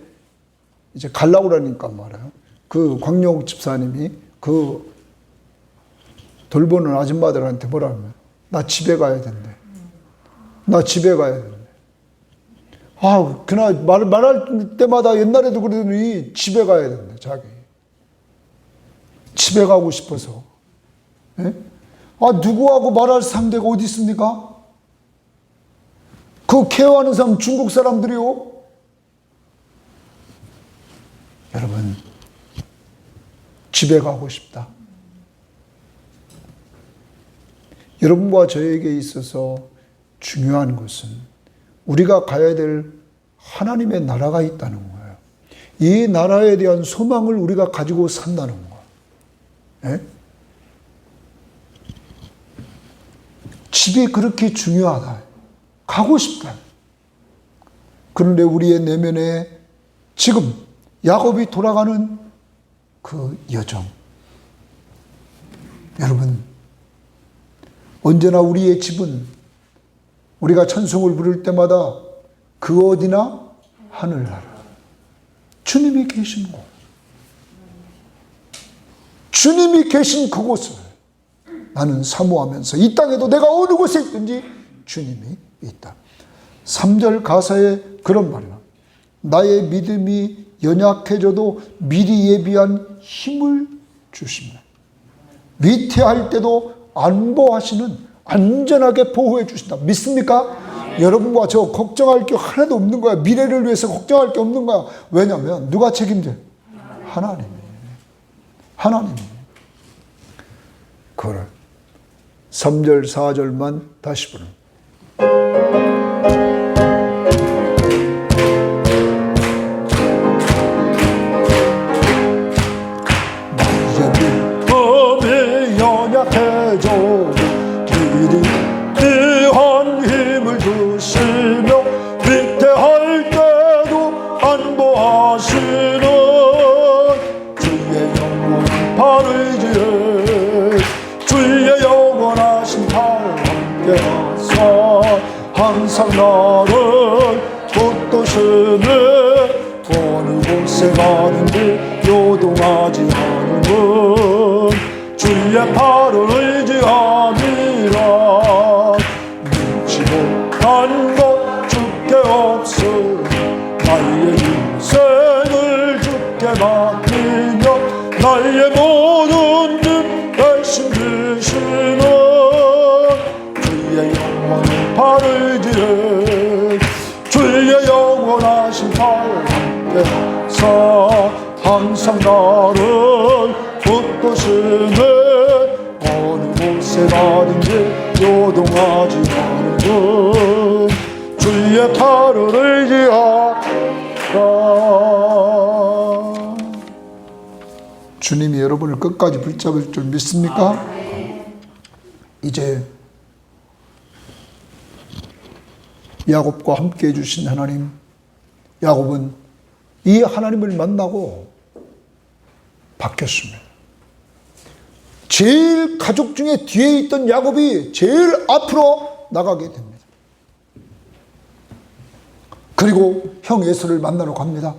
가려고 그러니까 말이에요. 그 광영욱 집사님이 그 돌보는 아줌마들한테 뭐라 하면 나 집에 가야 된대. 나 집에 가야 된대. 그날 말할 때마다 옛날에도 그러더니 집에 가야 된다, 자기. 집에 가고 싶어서. 예? 누구하고 말할 상대가 어디 있습니까? 그 케어하는 사람 중국 사람들이요. 여러분, 집에 가고 싶다. 여러분과 저에게 있어서 중요한 것은 우리가 가야 될 하나님의 나라가 있다는 거예요. 이 나라에 대한 소망을 우리가 가지고 산다는 거예요. 예? 집이 그렇게 중요하다. 가고 싶다. 그런데 우리의 내면에 지금 야곱이 돌아가는 그 여정. 여러분, 언제나 우리의 집은 우리가 찬송을 부를 때마다 그 어디나 하늘나라. 주님이 계신 곳. 주님이 계신 그곳을 나는 사모하면서 이 땅에도 내가 어느 곳에 있든지 주님이 있다. 3절 가사에 그런 말이야. 나의 믿음이 연약해져도 미리 예비한 힘을 주십니다. 위태할 때도 안보하시는, 안전하게 보호해 주신다. 믿습니까? 여러분과 저 걱정할 게 하나도 없는 거야. 미래를 위해서 걱정할 게 없는 거야. 왜냐하면 누가 책임져요? 하나님이. 하나님이. 그걸 3절 4절만 다시 부르는. 마음이 연약해져 미리 귀한 힘을 주시며 위태할 때도 안보하시는 주의 영원한 의지에 주의 영원하신 팔 함께하사 항상 나를 붙드시네 어느 곳에 가든지 요동하지 않음은 주의 팔을 의지함이라. 믿지 못한 것 주께 없음 나의 인생을 주께 맡기며 나의 모든 일 대신 주시는 주의 영원한 팔을 의지해 주의 영원하신 팔 함께하사 항상 나를 붙드시네 어느 곳에 가든지 요동하지 않는 주의 팔을 의지하라. 주님이 여러분을 끝까지 붙잡을 줄 믿습니까? 이제 야곱과 함께 해주신 하나님, 야곱은 이 하나님을 만나고 바뀌었습니다. 제일 가족 중에 뒤에 있던 야곱이 제일 앞으로 나가게 됩니다. 그리고 형 에서를 만나러 갑니다.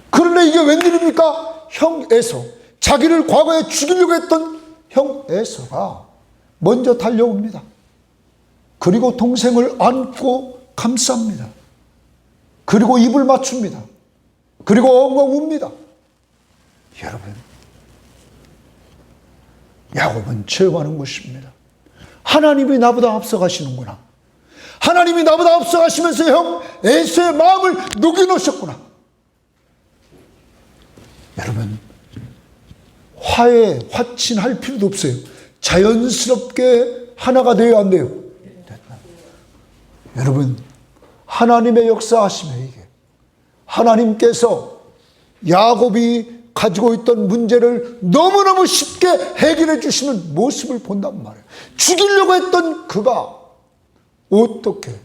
그런데 이게 웬일입니까? 형 에서, 자기를 과거에 죽이려고 했던 형 에서가 먼저 달려옵니다. 그리고 동생을 안고 감쌉니다. 그리고 입을 맞춥니다. 그리고 엉엉 웁니다. 여러분, 야곱은 체험하는 것입니다. 하나님이 나보다 앞서가시는구나. 하나님이 나보다 앞서가시면서 형 에서의 마음을 녹여놓으셨구나. 여러분, 화친할 필요도 없어요. 자연스럽게 하나가 되어야 안 돼요. 여러분, 하나님의 역사하심에 이게 하나님께서 야곱이 가지고 있던 문제를 너무너무 쉽게 해결해 주시는 모습을 본단 말이에요. 죽이려고 했던 그가 어떻게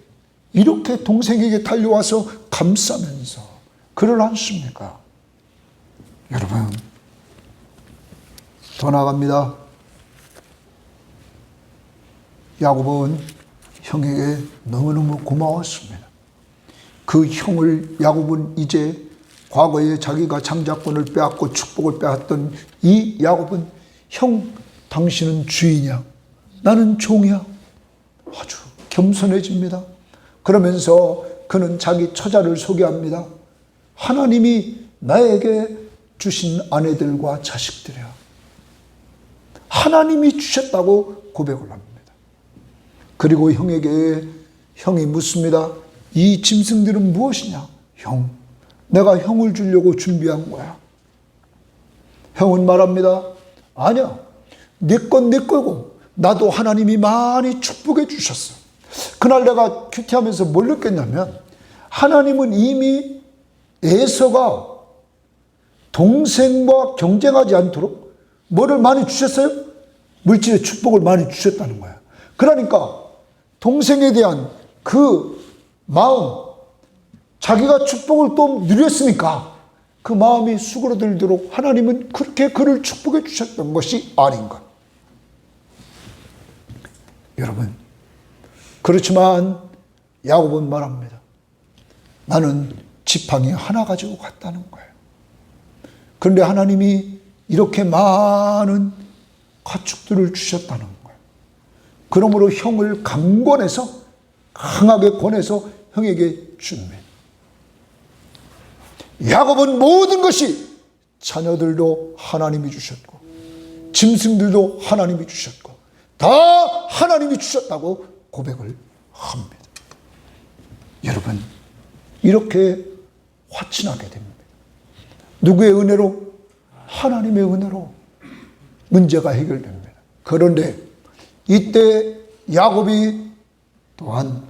이렇게 동생에게 달려와서 감싸면서 그를 안습니까? 여러분, 더 나아갑니다. 야곱은 형에게 너무너무 고마웠습니다. 그 형을 야곱은 이제 과거에 자기가 장자권을 빼앗고 축복을 빼앗던 이 야곱은 형, 당신은 주인이야, 나는 종이야. 아주 겸손해집니다. 그러면서 그는 자기 처자를 소개합니다. 하나님이 나에게 주신 아내들과 자식들이야. 하나님이 주셨다고 고백을 합니다. 그리고 형이 묻습니다. 이 짐승들은 무엇이냐? 형, 내가 형을 주려고 준비한 거야. 형은 말합니다. 아니야, 네 건 내 거고 나도 하나님이 많이 축복해 주셨어. 그날 내가 큐티하면서 뭘 느꼈냐면, 하나님은 이미 에서가 동생과 경쟁하지 않도록 뭐를 많이 주셨어요? 물질의 축복을 많이 주셨다는 거야. 그러니까 동생에 대한 그 마음, 자기가 축복을 또 누렸으니까 그 마음이 수그러들도록 하나님은 그렇게 그를 축복해 주셨던 것이 아닌가. 여러분, 그렇지만 야곱은 말합니다. 나는 지팡이 하나 가지고 갔다는 거예요. 그런데 하나님이 이렇게 많은 가축들을 주셨다는 거예요. 그러므로 형을 강하게 권해서 형에게 줍니다. 야곱은 모든 것이, 자녀들도 하나님이 주셨고 짐승들도 하나님이 주셨고 다 하나님이 주셨다고 고백을 합니다. 여러분, 이렇게 화친하게 됩니다. 누구의 은혜로? 하나님의 은혜로 문제가 해결됩니다. 그런데 이때 야곱이 또한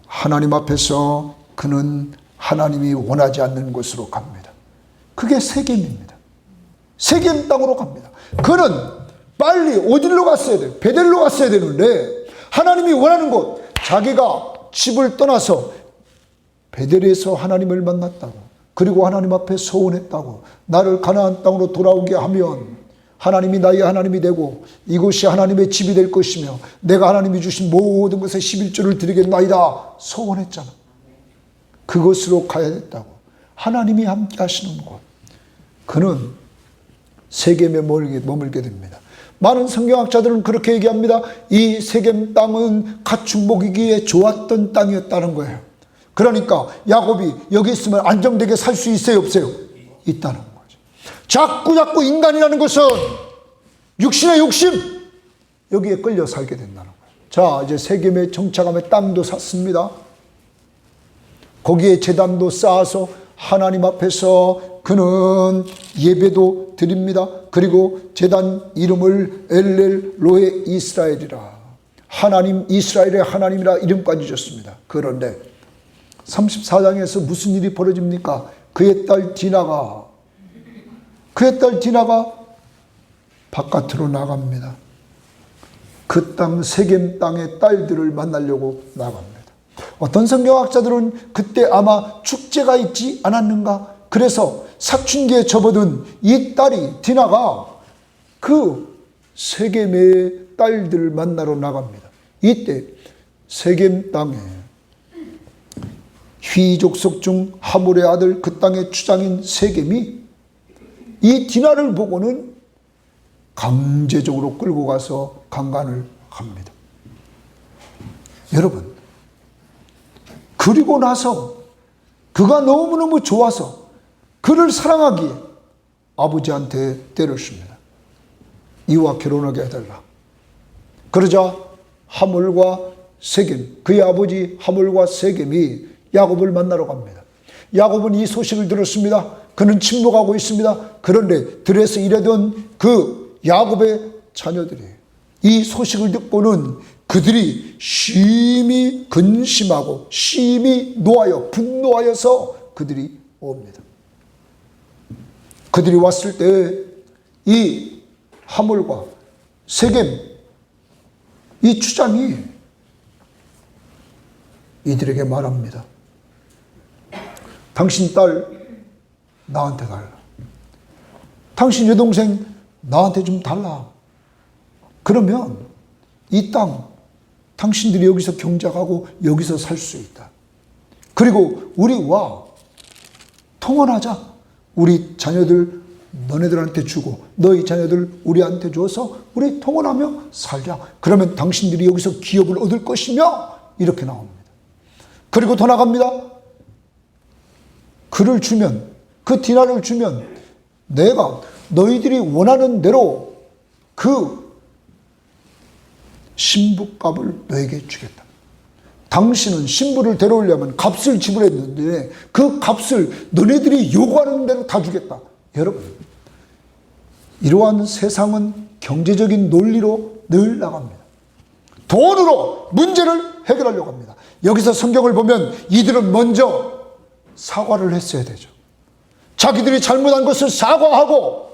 하나님 앞에서 그는 하나님이 원하지 않는 곳으로 갑니다. 그게 세겜입니다. 세겜 땅으로 갑니다. 그는 빨리 어디로 갔어야 돼요? 베델로 갔어야 되는데 하나님이 원하는 곳, 자기가 집을 떠나서 베델에서 하나님을 만났다고, 그리고 하나님 앞에 서원했다고, 나를 가나안 땅으로 돌아오게 하면 하나님이 나의 하나님이 되고 이곳이 하나님의 집이 될 것이며 내가 하나님이 주신 모든 것에 11조를 드리겠나이다 서원했잖아. 그것으로 가야 됐다고. 하나님이 함께 하시는 곳, 그는 세겜에 머물게 됩니다. 많은 성경학자들은 그렇게 얘기합니다. 이 세겜 땅은 가축 먹이기에 좋았던 땅이었다는 거예요. 그러니까 야곱이 여기 있으면 안정되게 살 수 있어요, 없어요? 있다는 거죠. 자꾸 인간이라는 것은 육신의 욕심, 여기에 끌려 살게 된다는 거예요. 자, 이제 세겜에 정착하며 땅도 샀습니다. 거기에 제단도 쌓아서 하나님 앞에서 그는 예배도 드립니다. 그리고 제단 이름을 엘렐 로에 이스라엘이라, 하나님 이스라엘의 하나님이라 이름까지 줬습니다. 그런데 34장에서 무슨 일이 벌어집니까? 그의 딸 디나가 바깥으로 나갑니다. 그 땅 세겜 땅의 딸들을 만나려고 나갑니다. 어떤 성경학자들은 그때 아마 축제가 있지 않았는가? 그래서 사춘기에 접어든 이 딸이 디나가 그 세겜의 딸들을 만나러 나갑니다. 이때 세겜 땅에 휘족속 중 하몰의 아들, 그 땅의 추장인 세겜이 이 디나를 보고는 강제적으로 끌고 가서 강간을 합니다. 여러분, 그리고 나서 그가 너무너무 좋아서 그를 사랑하기에 아버지한테 때렸습니다. 이와 결혼하게 해달라. 그러자 하몰과 세겜, 그의 아버지 하몰과 세겜이 야곱을 만나러 갑니다. 야곱은 이 소식을 들었습니다. 그는 침묵하고 있습니다. 그런데 들에서 일하던 그 야곱의 자녀들이 이 소식을 듣고는 그들이 심히 근심하고 심히 노하여 분노하여서 그들이 옵니다. 그들이 왔을 때 이 하몰과 세겜 이 추장이 이들에게 말합니다. 당신 딸 나한테 달라. 당신 여동생 나한테 좀 달라. 그러면 이 땅 당신들이 여기서 경작하고 여기서 살 수 있다. 그리고 우리와 통혼하자. 우리 자녀들 너네들한테 주고 너희 자녀들 우리한테 줘서 우리 통혼하며 살자. 그러면 당신들이 여기서 기업을 얻을 것이며, 이렇게 나옵니다. 그리고 더 나갑니다. 그를 주면, 그 디나를 주면 내가 너희들이 원하는 대로 그 신부값을 너에게 주겠다. 당신은 신부를 데려오려면 값을 지불했는데 그 값을 너네들이 요구하는 대로 다 주겠다. 여러분, 이러한 세상은 경제적인 논리로 늘 나갑니다. 돈으로 문제를 해결하려고 합니다. 여기서 성경을 보면 이들은 먼저 사과를 했어야 되죠. 자기들이 잘못한 것을 사과하고,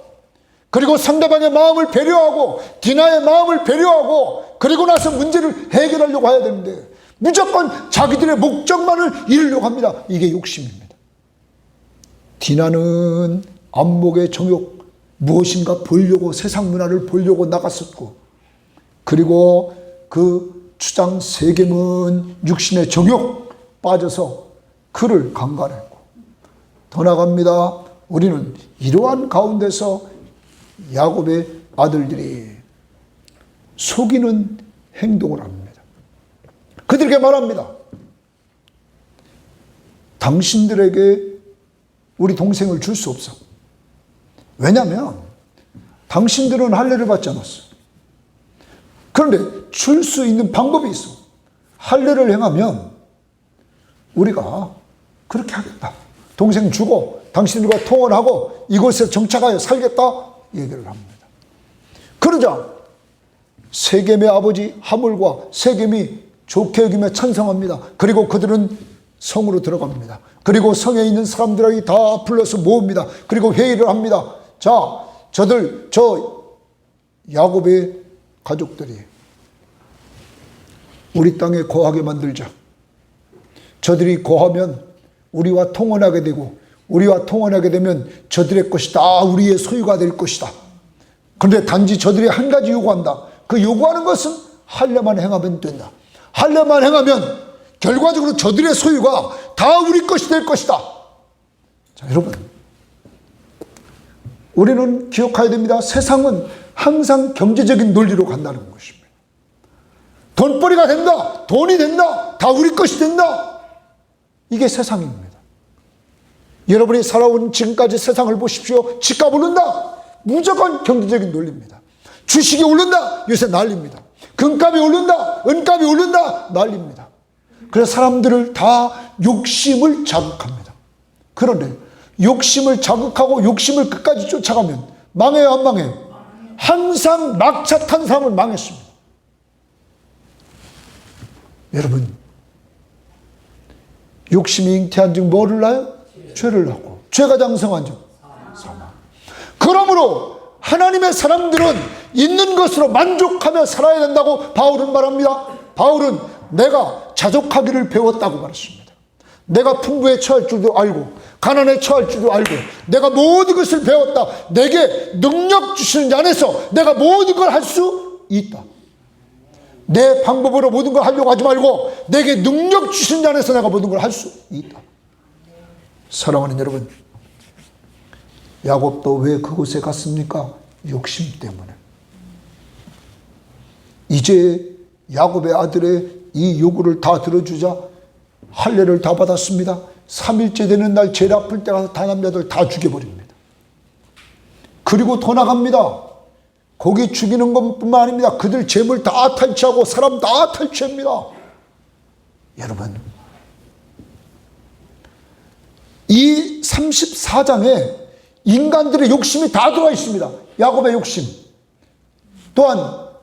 그리고 상대방의 마음을 배려하고, 디나의 마음을 배려하고, 그리고 나서 문제를 해결하려고 해야 되는데 무조건 자기들의 목적만을 이루려고 합니다. 이게 욕심입니다. 디나는 안목의 정욕, 무엇인가 보려고, 세상 문화를 보려고 나갔었고, 그리고 그 추장 세겜은 육신의 정욕 빠져서 그를 강간했고, 더 나갑니다. 우리는 이러한 가운데서 야곱의 아들들이 속이는 행동을 합니다. 그들에게 말합니다. 당신들에게 우리 동생을 줄 수 없어. 왜냐하면 당신들은 할례를 받지 않았어. 그런데 줄 수 있는 방법이 있어. 할례를 행하면 우리가 그렇게 하겠다. 동생 주고 당신들과 통혼하고 이곳에 정착하여 살겠다 얘기를 합니다. 그러자 세겜의 아버지 하물과 세겜이 좋게 여기며 찬성합니다. 그리고 그들은 성으로 들어갑니다. 그리고 성에 있는 사람들이 다 불러서 모읍니다. 그리고 회의를 합니다. 자, 저 야곱의 가족들이 우리 땅에 거하게 만들자. 저들이 거하면 우리와 통혼하게 되고, 우리와 통혼하게 되면 저들의 것이 다 우리의 소유가 될 것이다. 그런데 단지 저들이 한 가지 요구한다. 그 요구하는 것은 할례만 행하면 된다. 할례만 행하면 결과적으로 저들의 소유가 다 우리 것이 될 것이다. 자, 여러분, 우리는 기억해야 됩니다. 세상은 항상 경제적인 논리로 간다는 것입니다. 돈벌이가 된다, 돈이 된다, 다 우리 것이 된다. 이게 세상입니다. 여러분이 살아온 지금까지 세상을 보십시오. 집값 오른다, 무조건 경제적인 논리입니다. 주식이 오른다, 요새 난리입니다. 금값이 오른다, 은값이 오른다, 난리입니다. 그래서 사람들을 다 욕심을 자극합니다. 그런데 욕심을 자극하고 욕심을 끝까지 쫓아가면 망해요, 안 망해요? 항상 막차 탄 사람은 망했습니다. 여러분, 욕심이 잉태한 즉 뭐를 낳아요? 죄를 낳고, 죄가 장성한 즉 사망. 그러므로 하나님의 사람들은 있는 것으로 만족하며 살아야 된다고 바울은 말합니다. 바울은 내가 자족하기를 배웠다고 말했습니다. 내가 풍부에 처할 줄도 알고 가난에 처할 줄도 알고 내가 모든 것을 배웠다. 내게 능력 주시는 자 안에서 내가 모든 걸 할 수 있다. 내 방법으로 모든 걸 하려고 하지 말고 내게 능력 주시는 자 안에서 내가 모든 걸 할 수 있다. 사랑하는 여러분, 야곱도 왜 그곳에 갔습니까? 욕심 때문에. 이제 야곱의 아들의 이 요구를 다 들어주자 할례를 다 받았습니다. 3일째 되는 날 제일 아플 때 가서 다 남자들 다 죽여버립니다. 그리고 더 나갑니다. 거기 죽이는 것뿐만 아닙니다. 그들 재물 다 탈취하고 사람 다 탈취합니다. 여러분, 이 34장에 인간들의 욕심이 다 들어와 있습니다. 야곱의 욕심, 또한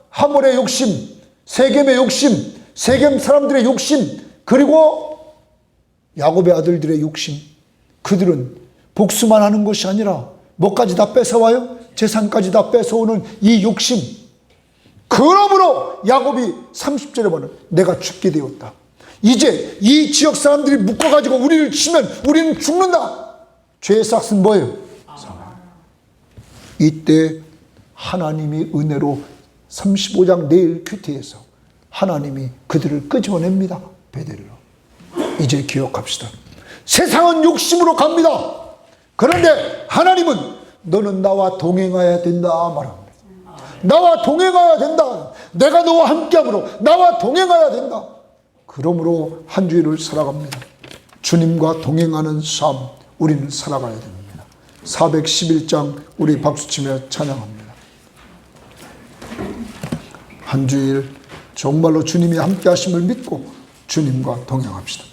하몰의 욕심, 세겜의 욕심, 세겜 사람들의 욕심, 그리고 야곱의 아들들의 욕심. 그들은 복수만 하는 것이 아니라 뭐까지 다 뺏어와요? 재산까지 다 뺏어오는 이 욕심. 그러므로 야곱이 30절에 보면 내가 죽게 되었다. 이제 이 지역 사람들이 묶어가지고 우리를 치면 우리는 죽는다. 죄의 싹은 뭐예요? 사망. 이때 하나님이 은혜로 35장 내일 큐티에서 하나님이 그들을 끄집어냅니다. 베델로. 이제 기억합시다. 세상은 욕심으로 갑니다. 그런데 하나님은 너는 나와 동행해야 된다 말합니다. 나와 동행해야 된다. 내가 너와 함께함으로 나와 동행해야 된다. 그러므로 한 주일을 살아갑니다. 주님과 동행하는 삶 우리는 살아가야 됩니다. 411장 우리 박수치며 찬양합니다. 한 주일 정말로 주님이 함께 하심을 믿고 주님과 동행합시다.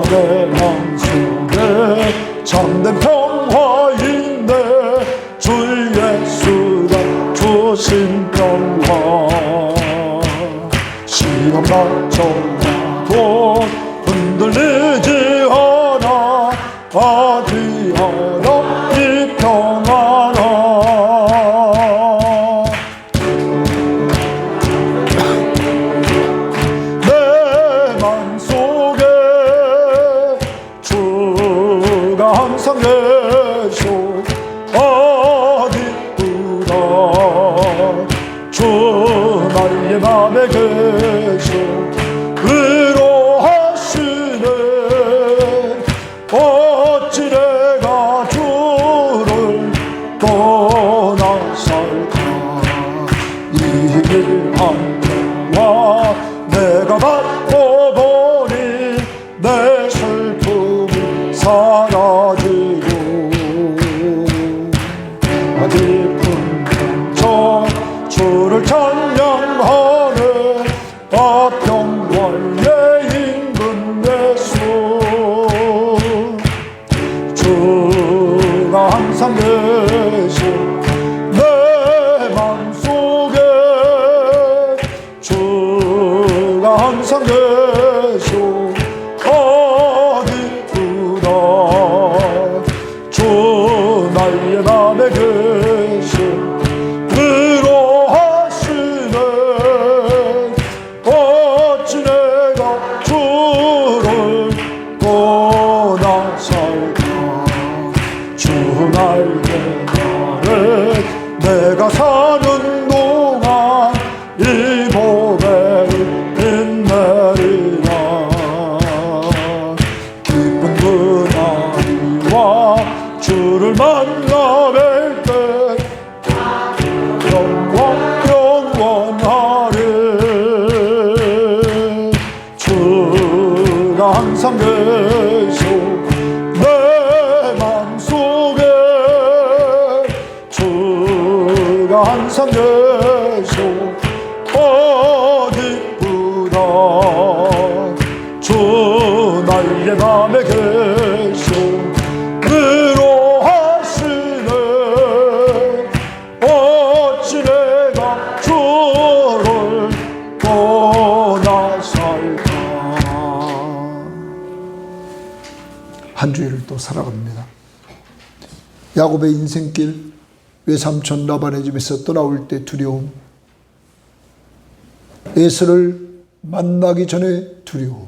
내 맘속에 참된 평화인데 주 예수가 주신 평화 시험 닥쳐도 흔들리지 않아 아디하라 이 평안아 내 맘속에 주가 항상 계셔 어디구나 주 나의 맘에 계셔 위로하시네 어찌 내가 주를 떠나 살까 이 길 한평화 내가 받고 보니 내 슬픔이 사라지고 깊은 평정 주를 찬양하네 아 평화의 임금 예수 주가 항상 계셔 내 맘속에 주가 항상 계셔 어디구나 주 나의 맘에 계셔 위로하시네 어찌 내가 주를 떠나 살까 주 날개 아래 내가 사는 동안 이 보배를 빛내리라 기쁜 그날이와 주를 만나 뵐 때 영원하리 주가 항상 계셔 내 맘속에 주가 항상 계셔 어디구나 주 나의 맘에 계셔 위로하시네 어찌 내가 주를 떠나 살까 한 주일을 또 살아갑니다. 야곱의 인생길 외삼촌 라반의 집에서 떠나올 때 두려움, 에서를 만나기 전에 두려움,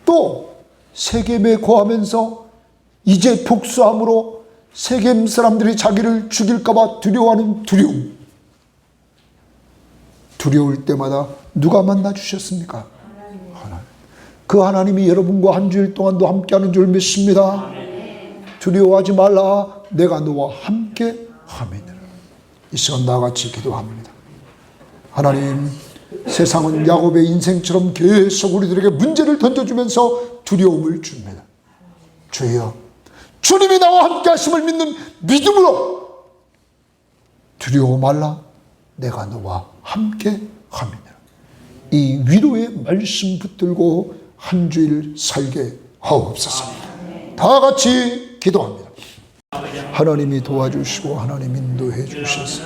또 세겜에 거하면서 이제 복수함으로 세겜 사람들이 자기를 죽일까봐 두려워하는 두려움. 두려울 때마다 누가 만나주셨습니까? 하나님. 그 하나님이 여러분과 한 주일 동안도 함께하는 줄 믿습니다. 두려워하지 말라 내가 너와 함께 함이니라. 이 시간 나같이 기도합니다. 하나님, 세상은 야곱의 인생처럼 계속 우리들에게 문제를 던져주면서 두려움을 줍니다. 주여, 주님이 나와 함께 하심을 믿는 믿음으로 두려워 말라 내가 너와 함께 함이니라. 이 위로의 말씀 붙들고 한 주일 살게 하옵소서. 다 같이 기도합니다. 하나님이 도와주시고 하나님 인도해 주셔서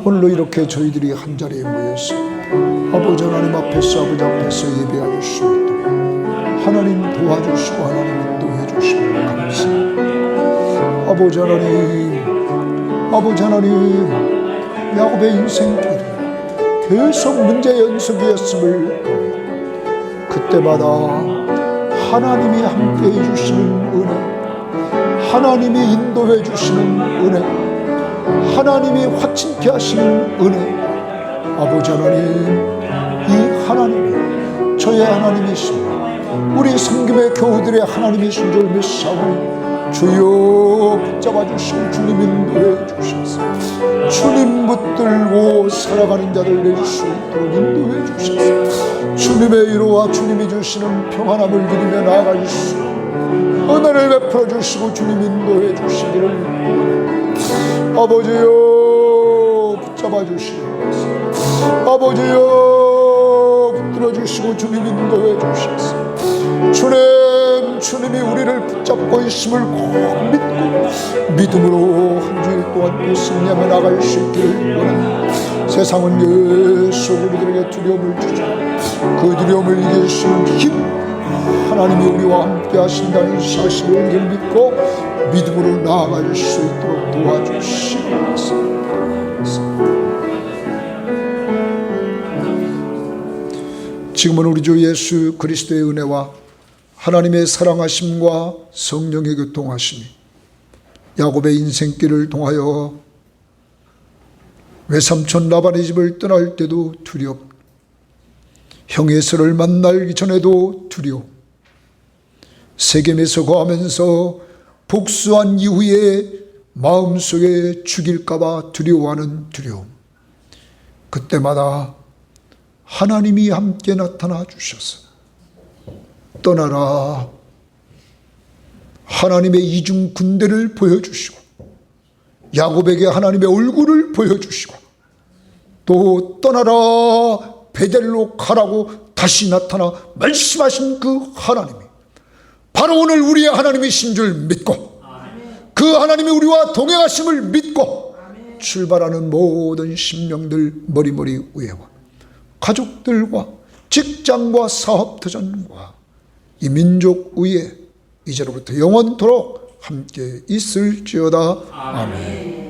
오늘로 이렇게 저희들이 한자리에 모여서 아버지 하나님 앞에서 아버지 앞에서 예배할 수 있도록 하나님 도와주시고 하나님 인도해 주시면 감사합니다. 아버지 하나님 야곱의 인생길이 계속 문제 연속이었음을 그때마다 하나님이 함께해 주시는 은혜, 하나님이 인도해 주시는 은혜, 하나님이 화친케 하시는 은혜, 아버지 하나님, 이 하나님이 저의 하나님이시고 우리 성김의 교우들의 하나님이신 줄 믿사오니 주여 붙잡아 주시고 주님 인도해 주셔서 주님 붙들고 살아가는 자들 될 수 있도록 인도해 주셔서 주님의 위로와 주님이 주시는 평안함을 누리며 나아갈 수 은혜를 베풀어 주시고 주님 인도해 주시기를 아버지여 붙잡아 주시옵소서. 아버지여 붙들어 주시고 주님 인도해 주셔서 주님이 우리를 붙잡고 있음을 꼭 믿고 믿음으로 한 주일 동안 또 승리하며 나갈 수 있기를 원합니다. 세상은 예수 우리들에게 두려움을 주죠. 그 두려움을 이길 수 있는 힘 하나님이 우리와 함께 하신다는 사실을 믿고 믿음으로 나아갈 수 있도록 도와주시옵소서. 지금은 우리 주 예수 그리스도의 은혜와 하나님의 사랑하심과 성령의 교통하심이 야곱의 인생길을 통하여 외삼촌 라반의 집을 떠날 때도 두렵, 형에서를 만나기 전에도 두려워, 세겜에서 거하면서 복수한 이후에 마음속에 죽일까봐 두려워하는 두려움, 그때마다 하나님이 함께 나타나 주셔서 떠나라 하나님의 이중 군대를 보여주시고 야곱에게 하나님의 얼굴을 보여주시고 또 떠나라 베델로 가라고 다시 나타나 말씀하신 그 하나님이 바로 오늘 우리의 하나님이신 줄 믿고 그 하나님이 우리와 동행하심을 믿고 출발하는 모든 심령들 머리머리 위에와 가족들과 직장과 사업터전과 이 민족 위에 이제로부터 영원토록 함께 있을지어다. 아멘.